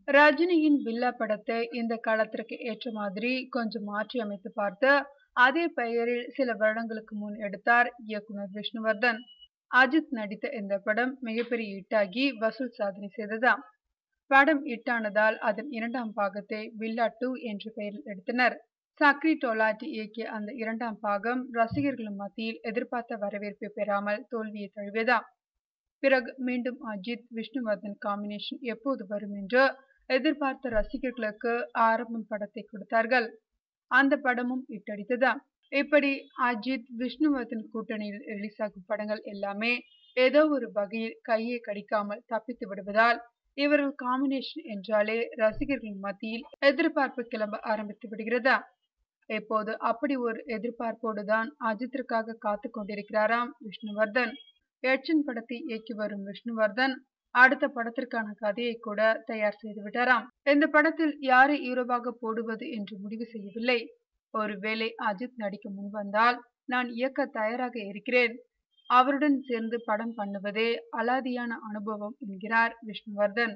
ரஜினியின் பில்லா படத்தை இந்த காலத்திற்கு ஏற்ற மாதிரி கொஞ்சம் மாற்றி அமைத்து பார்த்து அதே பெயரில் சில வருடங்களுக்கு முன் எடுத்தார் இயக்குனர் விஷ்ணுவர்தன். அஜித் நடித்த இந்த படம் மிகப்பெரிய ஹிட்டாகி வசூல் சாதனை செய்ததாம். படம் ஹிட்டானதால் அதன் இரண்டாம் பாகத்தை பில்லா 2 என்ற பெயரில் எடுத்தனர். சக்ரி டோலாட்டி இயக்கிய அந்த இரண்டாம் பாகம் ரசிகர்கள் மத்தியில் எதிர்பார்த்த வரவேற்பை பெறாமல் தோல்வியை தழுவியதாம். பிறகு மீண்டும் அஜித் விஷ்ணுவர்தன் காம்பினேஷன் எப்போது வரும் என்று எதிர்பார்த்த ரசிகர்களுக்கு ஆரம்பம் படத்தை கொடுத்தார்கள். அந்த படமும் ஹிட்டடித்ததாம். இப்படி அஜித் விஷ்ணுவர்தன் கூட்டணியில் ரிலீஸ் ஆகும் படங்கள் எல்லாமே ஏதோ ஒரு வகையில் கையை கடிக்காமல் தப்பித்து விடுவதால் இவர்கள் காம்பினேஷன் என்றாலே ரசிகர்கள் மத்தியில் எதிர்பார்ப்பு கிளம்ப ஆரம்பித்து விடுகிறதா. இப்போது அப்படி ஒரு எதிர்பார்ப்போடு தான் அஜித்திற்காக காத்து கொண்டிருக்கிறாராம் விஷ்ணுவர்தன். யட்சன் படத்தை இயக்கி வரும் விஷ்ணுவர்தன் அடுத்த படத்திற்கான கதையை கூட தயார் செய்து விட்டாராம். இந்த படத்தில் யாரை ஹீரோவாக போடுவது என்று முடிவு செய்யவில்லை. ஒருவேளை அஜித் நடிக்க முன்வந்தால் நான் இயக்க தயாராக இருக்கிறேன். அவருடன் சேர்ந்து படம் பண்ணுவதே அலாதியான அனுபவம் என்கிறார் விஷ்ணுவர்தன்.